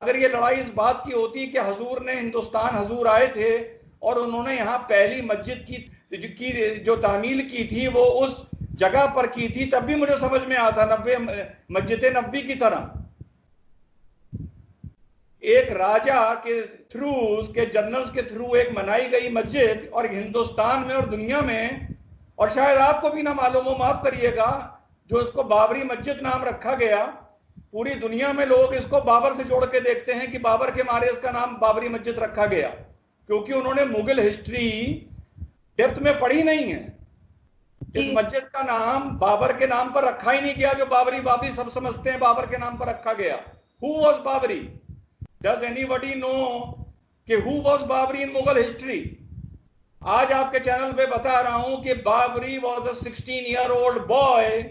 अगर ये लड़ाई इस बात की होती कि हजूर ने हिंदुस्तान, हजूर आए थे और उन्होंने यहाँ पहली मस्जिद की जो तामील की थी वो उस जगह पर की थी, तब भी मुझे समझ में आता, नब्बे मस्जिद नबी की तरह एक राजा के थ्रू, उसके जनरल्स के थ्रू एक बनाई गई मस्जिद, और हिंदुस्तान में और दुनिया में, और शायद आपको भी ना मालूम हो, माफ करिएगा, जो इसको बाबरी मस्जिद नाम रखा गया, पूरी दुनिया में लोग इसको बाबर से जोड़ के देखते हैं कि बाबर के मारे इसका नाम बाबरी मस्जिद रखा गया, क्योंकि उन्होंने मुगल हिस्ट्री डेप्थ में पढ़ी नहीं है। इस मस्जिद का नाम बाबर के नाम पर रखा ही नहीं गया, जो बाबरी बाबरी सब समझते हैं बाबर के नाम पर रखा गया। Who was Babri? Does anybody know कि who was Babri in Mughal history? आज आपके चैनल पे बता रहा हूं कि Babri was a 16-year-old boy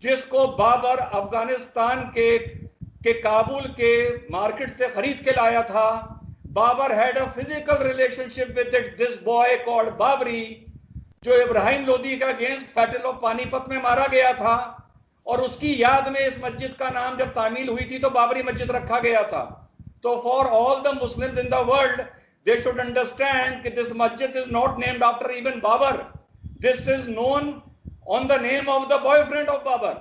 जिसको बाबर अफगानिस्तान के काबुल के मार्केट से खरीद के लाया था। Babar had a physical relationship with this boy called Babri, जो इब्राहिम लोदी का अगेंस्ट बैटल ऑफ पानीपत में मारा गया था, और उसकी याद में इस मस्जिद का नाम जब तामील हुई थी तो बाबरी मस्जिद रखा गया था। तो for all the Muslims in the world, they should understand that this masjid is not named after even Babar. This is known on the name of the boyfriend of Babar.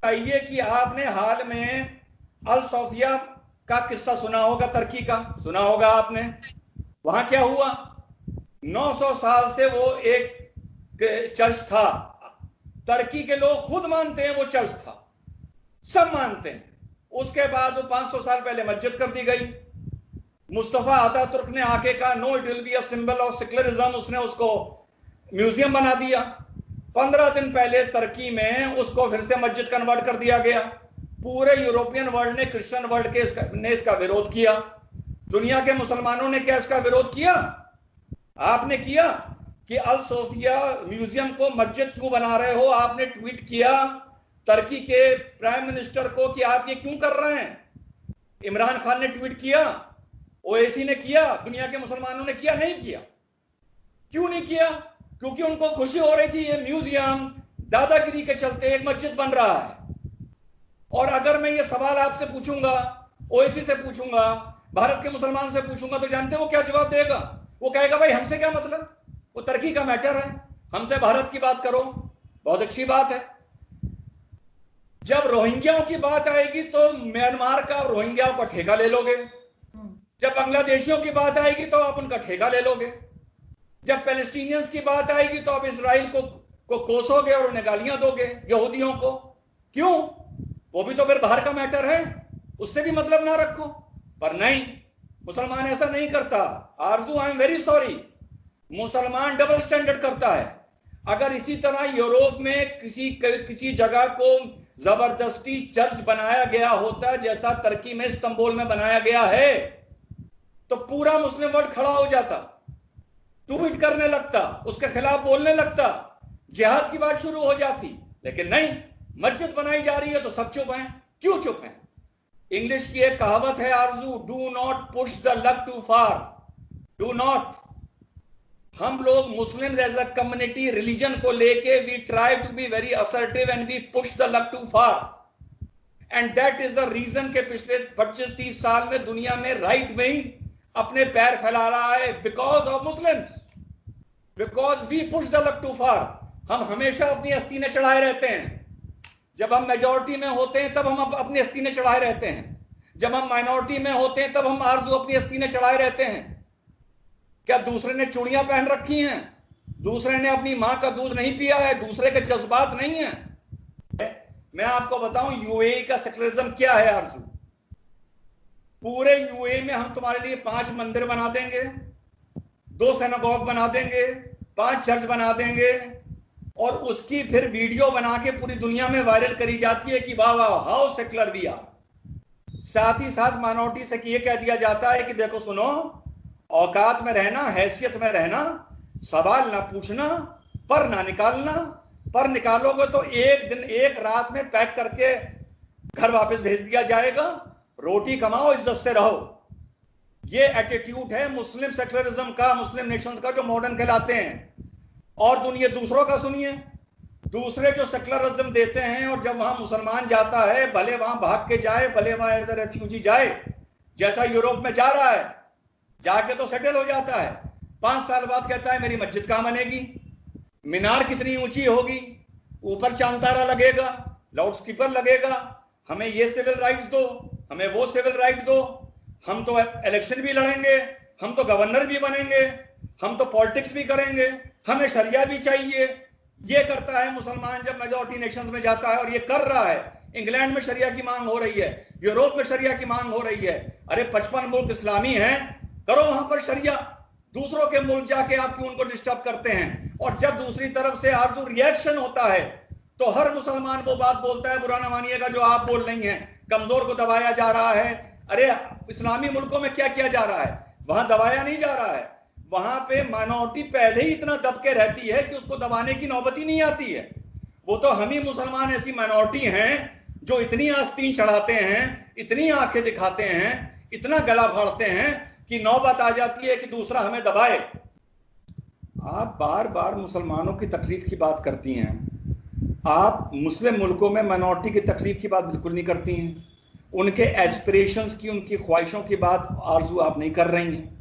आइए कि आपने हाल में अल सोफिया का किस्सा सुना होगा, तुर्की का सुना होगा आपने। वहां क्या हुआ? 900 साल से वो एक चर्च था। तुर्की के लोग खुद मानते हैं वो चर्च था, सब मानते हैं। उसके बाद वो 500 साल पहले मस्जिद कर दी गई। मुस्तफा अतातुर्क ने आके कहा no it will be a symbol of secularism, उसने उसको म्यूजियम बना दिया। 15 दिन पहले तुर्की में उसको फिर से मस्जिद कन्वर्ट कर दिया गया। पूरे यूरोपियन वर्ल्ड ने, क्रिश्चियन वर्ल्ड ने इसका विरोध किया। दुनिया के मुसलमानों ने क्या इसका विरोध किया? आपने किया कि अल सोफिया म्यूजियम को मस्जिद क्यों बना रहे हो? आपने ट्वीट किया तुर्की के प्राइम मिनिस्टर को कि आप ये क्यों कर रहे हैं। इमरान खान ने ट्वीट किया, ओएसी ने किया, दुनिया के मुसलमानों ने किया? नहीं किया। क्यों नहीं किया? क्योंकि उनको खुशी हो रही थी ये म्यूजियम दादागिरी के चलते एक मस्जिद बन रहा है। और अगर मैं ये सवाल आपसे पूछूंगा, ओएसी से पूछूंगा, भारत के मुसलमान से पूछूंगा, तो जानते हैं वो क्या जवाब देगा? वो कहेगा भाई हमसे क्या मतलब, वो तुर्की का मैटर है, हमसे भारत की बात करो। बहुत अच्छी बात है। जब रोहिंग्याओं की बात आएगी तो म्यांमार का रोहिंग्याओं का ठेका ले लोगे। जब बांग्लादेशियों की बात आएगी तो आप उनका ठेका ले लोगे। जब पैलेस्टीनियंस की बात आएगी तो आप इसराइल को कोसोगे और उन्हें गालियां दोगे, यहूदियों को। क्यों? वो भी तो फिर बाहर का मैटर है, उससे भी मतलब ना रखो। पर नहीं, मुसलमान ऐसा नहीं करता। आरजू, आई एम वेरी सॉरी, मुसलमान डबल स्टैंडर्ड करता है। अगर इसी तरह यूरोप में किसी जगह को जबरदस्ती चर्च बनाया गया होता जैसा तुर्की में इस्तांबुल में बनाया गया है, तो पूरा मुस्लिम वर्ल्ड खड़ा हो जाता, ट्वीट करने लगता, उसके खिलाफ बोलने लगता, जिहाद की बात शुरू हो जाती। लेकिन नहीं, मस्जिद बनाई जा रही है तो सब चुप हैं। क्यों चुप हैं? इंग्लिश की एक कहावत है Arzoo, do not push the luck too far. Do not. हम लोग Muslims as a community religion को लेके we try to be very assertive and we push the luck too far. And that is the reason के पिछले 25-30 साल में दुनिया में राइट विंग अपने पैर फैला रहा है, because of Muslims, because we push the luck too far. हम हमेशा अपनी अस्तीनें चढ़ाए रहते हैं। जब हम मेजॉरिटी में होते हैं तब हम अपनी अस्तीनें चढ़ाए रहते हैं। जब हम माइनॉरिटी में होते हैं तब हम आरजू अपनी अस्तीनें चढ़ाए रहते हैं। क्या दूसरे ने चूड़ियां पहन रखी हैं, दूसरे ने अपनी मां का दूध नहीं पिया है, दूसरे के जज्बात नहीं है? मैं आपको बताऊं यूएई का सेक्युलरिज्म क्या है आरजू। पूरे यूएई में हम तुम्हारे लिए 5 मंदिर बना देंगे, 2 सिनेगॉग बना देंगे, 5 चर्च बना देंगे, और उसकी फिर वीडियो बना के पूरी दुनिया में वायरल करी जाती है कि वाह वाह हाउ सेक्युलर वी आर। साथ ही साथ माइनॉरिटी से ये कह दिया जाता है कि देखो सुनो, औकात में रहना, हैसियत में रहना, सवाल ना पूछना, पर ना निकालना। पर निकालोगे तो एक दिन एक रात में पैक करके घर वापस भेज दिया जाएगा। रोटी कमाओ, इज्जत से रहो। ये एटीट्यूड है मुस्लिम सेक्युलरिज्म का, मुस्लिम नेशंस का, जो मॉडर्न कहलाते हैं। और दुनिया दूसरों का सुनिए, दूसरे जो सेक्युलरिज्म देते हैं, और जब वहां मुसलमान जाता है, भले वहां भाग के जाए, भले वहां एज ए रेफ्यूजी जाए, जैसा यूरोप में जा रहा है, जाके तो सेटल हो जाता है, 5 साल बाद कहता है मेरी मस्जिद कहां बनेगी, मीनार कितनी ऊंची होगी, ऊपर चांद तारा लगेगा, लाउड स्पीकर लगेगा, हमें ये सिविल राइट्स दो, हमें वो सिविल राइट दो, हम तो इलेक्शन भी लड़ेंगे, हम तो गवर्नर भी बनेंगे, हम तो पॉलिटिक्स भी करेंगे, हमें शरिया भी चाहिए। ये करता है मुसलमान जब मेजॉरिटी नेशंस में जाता है, और ये कर रहा है। इंग्लैंड में शरिया की मांग हो रही है, यूरोप में शरिया की मांग हो रही है। अरे 55 मुल्क इस्लामी हैं, करो वहां पर शरिया। दूसरों के मुल्क जाके आप क्यों उनको डिस्टर्ब करते हैं? और जब दूसरी तरफ से आरजू रिएक्शन होता है, तो हर मुसलमान वो बात बोलता है, बुरा ना मानिएगा, जो आप बोल रही हैं, कमजोर को दबाया जा रहा है। अरे इस्लामी मुल्कों में क्या किया जा रहा है? वहां दबाया नहीं जा रहा है, वहां पे माइनॉरिटी पहले ही इतना दबके रहती है कि उसको दबाने की नौबत ही नहीं आती है। वो तो हम ही मुसलमान ऐसी माइनॉरिटी हैं जो इतनी आस्तीन चढ़ाते हैं, इतनी आंखें दिखाते हैं, इतना गला फाड़ते हैं कि नौबत आ जाती है कि दूसरा हमें दबाए। आप बार बार मुसलमानों की तकलीफ की बात करती हैं, आप मुस्लिम मुल्कों में माइनॉरिटी की तकलीफ की बात बिल्कुल नहीं करती हैं, उनके एस्पिरेशंस की, उनकी ख्वाहिशों की बात आरजू आप नहीं कर रही हैं।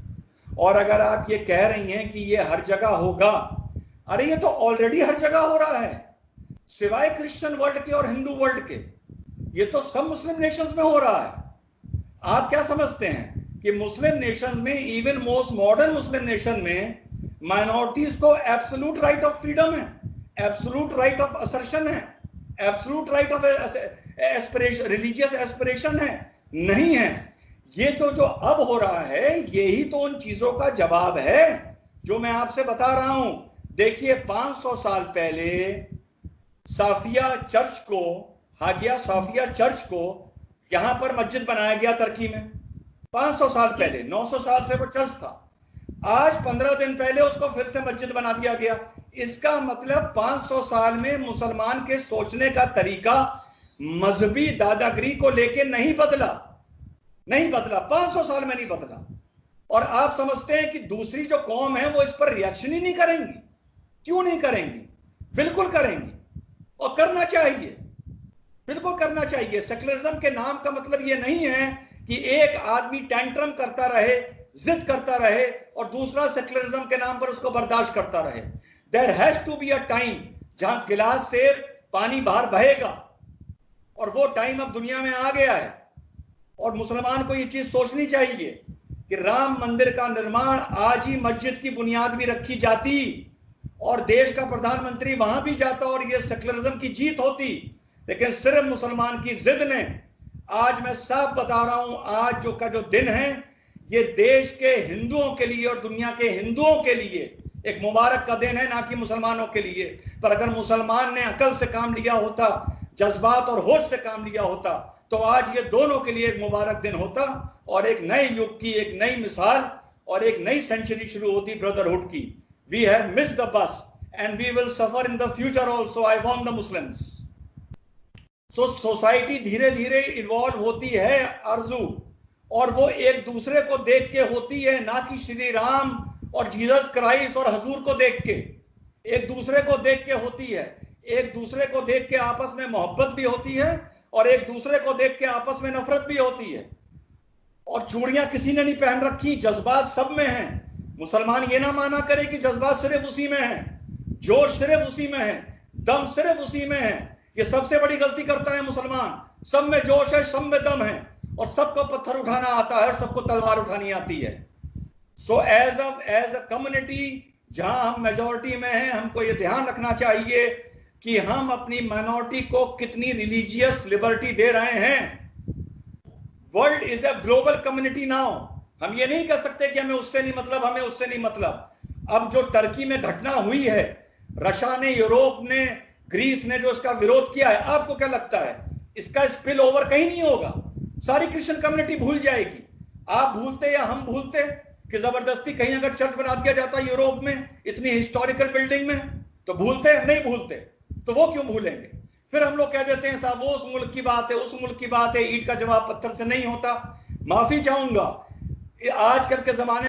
और अगर आप ये कह रही हैं कि ये हर जगह होगा, अरे ये तो ऑलरेडी हर जगह हो रहा है, सिवाय क्रिश्चियन वर्ल्ड के और हिंदू वर्ल्ड के, ये तो सब मुस्लिम नेशंस में हो रहा है। आप क्या समझते हैं कि मुस्लिम नेशंस में, इवन मोस्ट मॉडर्न मुस्लिम नेशन में, माइनॉरिटीज को एब्सोल्यूट राइट ऑफ फ्रीडम है, एब्सोल्यूट राइट ऑफ असर्शन है, absolute right of aspiration, religious aspiration है? नहीं है। ये तो जो अब हो रहा है, यही तो उन चीजों का जवाब है जो मैं आपसे बता रहा हूं। देखिए 500 साल पहले साफिया चर्च को, हागिया साफिया चर्च को यहां पर मस्जिद बनाया गया तुर्की में, 500 साल पहले। 900 साल से वो चर्च था, आज 15 दिन पहले उसको फिर से मस्जिद बना दिया गया। इसका मतलब 500 साल में मुसलमान के सोचने का तरीका मजहबी दादागिरी को लेके नहीं बदला, नहीं बदला, 500 साल में नहीं बदला। और आप समझते हैं कि दूसरी जो कौम है वो इस पर रिएक्शन ही नहीं करेंगी? क्यों नहीं करेंगी? बिल्कुल करेंगी, और करना चाहिए, बिल्कुल करना चाहिए। सेक्युलरिज्म के नाम का मतलब ये नहीं है कि एक आदमी टेंट्रम करता रहे, जिद करता रहे, और दूसरा सेक्युलरिज्म के नाम पर उसको बर्दाश्त करता रहे। There has to be a time जहां गिलास से पानी बाहर बहेगा, और वो टाइम अब दुनिया में आ गया है। और मुसलमान को ये चीज सोचनी चाहिए कि राम मंदिर का निर्माण, आज ही मस्जिद की बुनियाद भी रखी जाती, और देश का प्रधानमंत्री वहां भी जाता, और ये सेक्युलरिज्म की जीत होती। लेकिन सिर्फ मुसलमान की जिद ने, आज मैं साफ बता रहा हूं, आज जो दिन है, ये देश के हिंदुओं के लिए और दुनिया के हिंदुओं के लिए एक मुबारक का दिन है, ना कि मुसलमानों के लिए। पर अगर मुसलमान ने अकल से काम लिया होता, जज्बात और होश से काम लिया होता, तो आज ये दोनों के लिए एक मुबारक दिन होता, और एक नए युग की एक नई मिसाल और एक नई सेंचुरी शुरू होती ब्रदरहुड की। We have missed the bus and we will suffer in the future also, I warn the Muslims. So society धीरे धीरे इवॉल्व होती है आरजू, और वो एक दूसरे को देख के होती है, ना कि श्री राम और जीसस क्राइस्ट और हजूर को देख के, एक दूसरे को देख के होती है। एक दूसरे को देख के आपस में मोहब्बत भी होती है, और एक दूसरे को देख के आपस में नफरत भी होती है। और चूड़ियां किसी ने नहीं पहन रखी, जज्बात सब में हैं। मुसलमान ये ना माना करे कि जज्बात सिर्फ उसी में है, जोश सिर्फ उसी में है, दम सिर्फ उसी में है। ये सबसे बड़ी गलती करता है मुसलमान। सब में जोश है, सब में दम है, और सबको पत्थर उठाना आता है, और सबको तलवार उठानी आती है। सो एज अ कम्युनिटी जहां हम मेजॉरिटी में हैं, हमको ये ध्यान रखना चाहिए कि हम अपनी माइनॉरिटी को कितनी रिलीजियस लिबर्टी दे रहे हैं। World is a global community now. हम ये नहीं कह सकते कि हमें उससे नहीं मतलब, हमें उससे नहीं मतलब। अब जो टर्की में घटना हुई है, रशिया ने, यूरोप ने, ग्रीस ने जो इसका विरोध किया है, आपको क्या लगता है इसका स्पिल ओवर कहीं नहीं होगा? सारी क्रिश्चियन कम्युनिटी भूल जाएगी। आप भूलते या हम भूलते कि जबरदस्ती कहीं अगर चर्च बना दिया जाता यूरोप में, इतनी हिस्टोरिकल बिल्डिंग में, तो भूलते? नहीं भूलते। तो वो क्यों भूलेंगे? फिर हम लोग कह देते हैं साहब वो उस मुल्क की बात है, उस मुल्क की बात है, ईंट का जवाब पत्थर से नहीं होता। माफी चाहूंगा, आजकल के जमाने